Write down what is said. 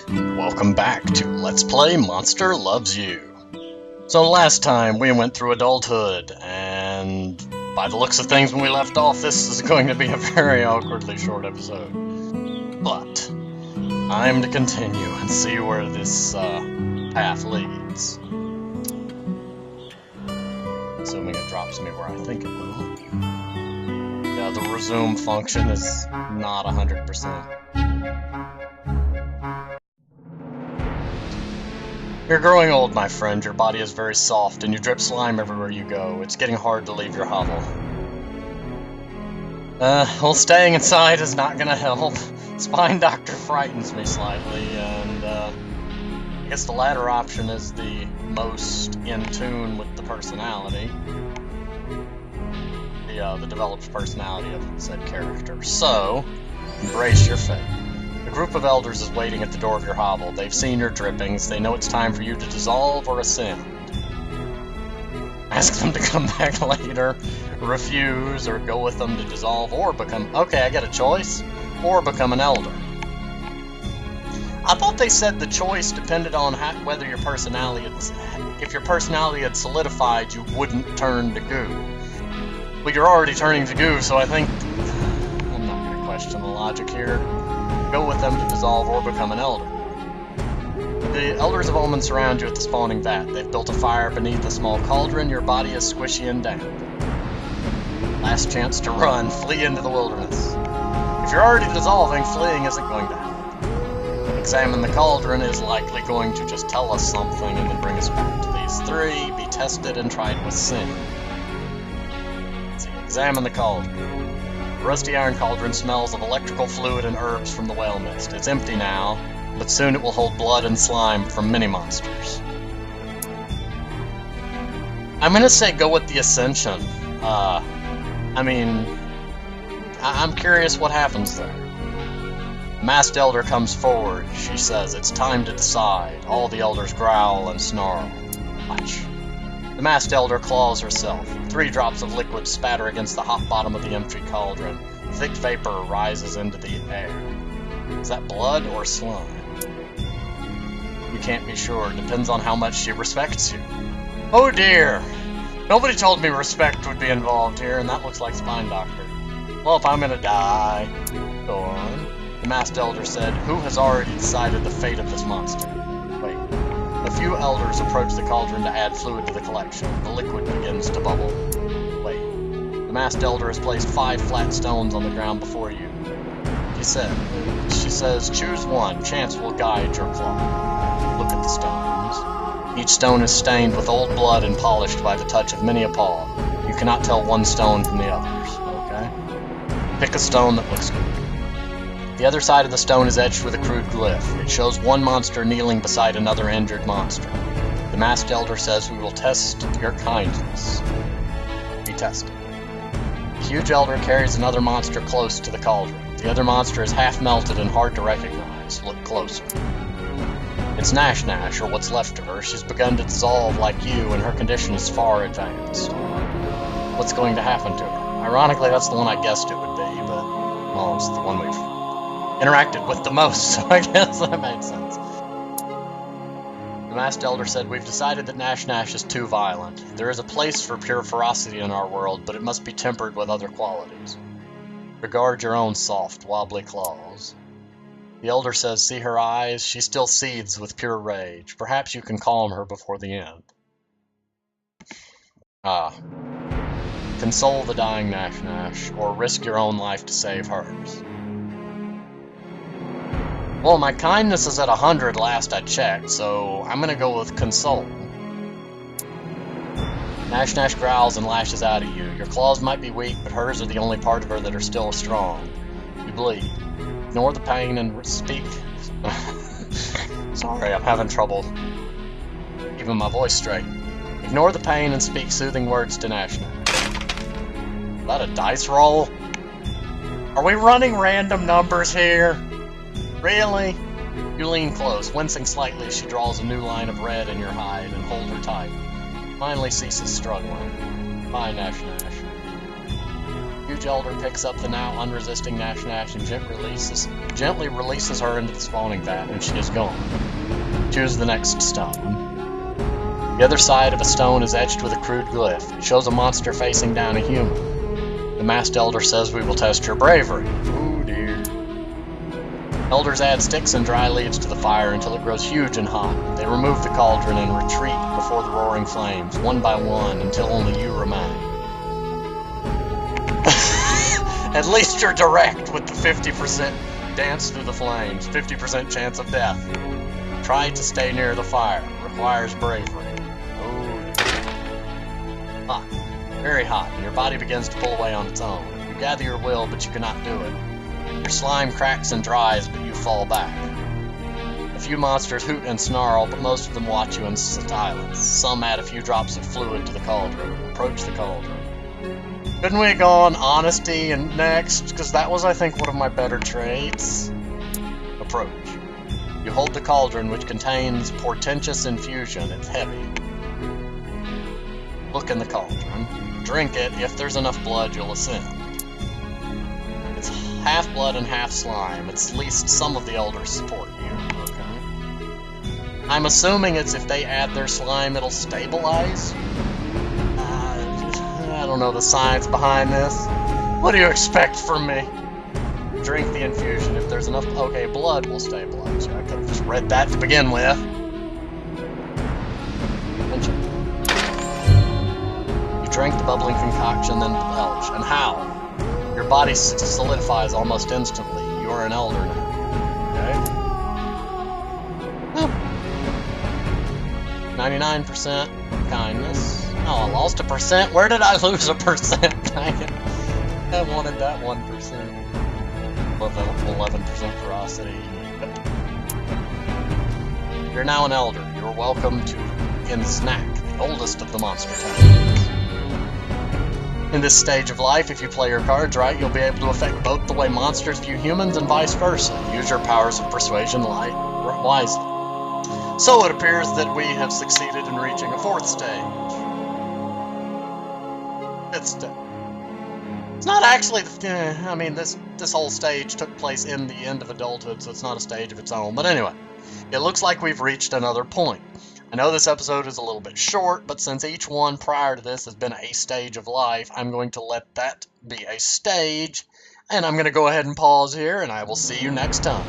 Welcome back to Let's Play Monster Loves You. So last time we went through adulthood, and by the looks of things when we left off, this is going to be a very awkwardly short episode. But I'm to continue and see where this path leads. Assuming it drops me where I think it will. Yeah, the resume function is not 100%. You're growing old, my friend. Your body is very soft, and you drip slime everywhere you go. It's getting hard to leave your hovel. Well, staying inside is not gonna help. Spine doctor frightens me slightly, and, I guess the latter option is the most in tune with the personality. The developed personality of said character. So, embrace your fate. A group of elders is waiting at the door of your hovel. They've seen your drippings. They know it's time for you to dissolve or ascend. Ask them to come back later, refuse, or go with them to dissolve or become... Okay, I get a choice. Or become an elder. I thought they said the choice depended on whether your personality had... If your personality had solidified, you wouldn't turn to goo. Well, you're already turning to goo, so I think... I'm not going to question the logic here. Go with them to dissolve or become an elder. The elders of Omen surround you at the spawning vat. They've built a fire beneath a small cauldron. Your body is squishy and damp. Last chance to run. Flee into the wilderness. If you're already dissolving, fleeing isn't going to help. Examine the cauldron is likely going to just tell us something and then bring us back to these three. Be tested and tried with sin. Let's see. Examine the cauldron. The rusty iron cauldron smells of electrical fluid and herbs from the whale mist. It's empty now, but soon it will hold blood and slime from many monsters. I'm gonna say go with the Ascension. I'm curious what happens there. The masked elder comes forward. She says, it's time to decide. All the elders growl and snarl. Watch. The masked elder claws herself. 3 drops of liquid spatter against the hot bottom of the empty cauldron. Thick vapor rises into the air. Is that blood or slime? You can't be sure. Depends on how much she respects you. Oh dear! Nobody told me respect would be involved here, and that looks like Spine Doctor. Well, if I'm gonna die... Go on. The masked elder said, who has already decided the fate of this monster? Wait. A few elders approach the cauldron to add fluid to the collection. The liquid begins to bubble. Wait. The masked elder has placed 5 flat stones on the ground before you. She says, choose one. Chance will guide your claw. Look at the stones. Each stone is stained with old blood and polished by the touch of many a paw. You cannot tell one stone from the others. Okay? Pick a stone that looks good. The other side of the stone is etched with a crude glyph. It shows one monster kneeling beside another injured monster. The masked elder says we will test your kindness. Be tested. The huge elder carries another monster close to the cauldron. The other monster is half melted and hard to recognize. Look closer. It's Nash Nash, or what's left of her. She's begun to dissolve like you, and her condition is far advanced. What's going to happen to her? Ironically, that's the one I guessed it would be, but, well, it's the one we've interacted with the most, so I guess that made sense. The masked elder said, we've decided that Nash Nash is too violent. There is a place for pure ferocity in our world, but it must be tempered with other qualities. Regard your own soft, wobbly claws. The elder says, see her eyes? She still seethes with pure rage. Perhaps you can calm her before the end. Console the dying Nash Nash, or risk your own life to save hers. Well, my kindness is at 100 last I checked, so I'm gonna go with console. Nash Nash growls and lashes out at you. Your claws might be weak, but hers are the only part of her that are still strong. You bleed. Ignore the pain and speak... Sorry, I'm having trouble keeping my voice straight. Ignore the pain and speak soothing words to Nash Nash. Is that a dice roll? Are we running random numbers here? Really? You lean close, wincing slightly as she draws a new line of red in your hide and hold her tight. Finally ceases struggling. Bye, Nash Nash. huge elder picks up the now unresisting Nash Nash and gently releases her into the spawning vat, and she is gone. Choose the next stone. The other side of a stone is etched with a crude glyph. It shows a monster facing down a human. The masked elder says we will test your bravery. Oh dear. Elders add sticks and dry leaves to the fire until it grows huge and hot. They remove the cauldron and retreat before the roaring flames, one by one, until only you remain. At least you're direct with the 50% dance through the flames, 50% chance of death. Try to stay near the fire. Requires bravery. Oh, hot. Very hot, and your body begins to pull away on its own. You gather your will, but you cannot do it. Your slime cracks and dries, but you fall back. A few monsters hoot and snarl, but most of them watch you in silence. Some add a few drops of fluid to the cauldron. Approach the cauldron. Couldn't we go on honesty and next? Because that was, I think, one of my better traits. Approach. You hold the cauldron, which contains portentous infusion. It's heavy. Look in the cauldron. Drink it. If there's enough blood, you'll ascend. It's half blood and half slime. It's at least some of the elders support you. Okay. I'm assuming it's if they add their slime, it'll stabilize you. I don't know the science behind this. What do you expect from me? Drink the infusion. If there's enough... Okay, blood will stabilize you. I could have just read that to begin with. You drink the bubbling concoction, then belch. And how? Your body solidifies almost instantly. You are an elder now. Okay? 99% kindness. Oh, I lost a percent? Where did I lose a percent? Dang it. I wanted that 1%. 11% ferocity. You're now an elder. You're welcome to Snack, the oldest of the monster towns. In this stage of life, if you play your cards right, you'll be able to affect both the way monsters view humans and vice versa. Use your powers of persuasion wisely. So it appears that we have succeeded in reaching a fourth stage. It's not actually, I mean, this whole stage took place in the end of adulthood, so it's not a stage of its own. But anyway, it looks like we've reached another point. I know this episode is a little bit short, but since each one prior to this has been a stage of life, I'm going to let that be a stage, and I'm going to go ahead and pause here, and I will see you next time.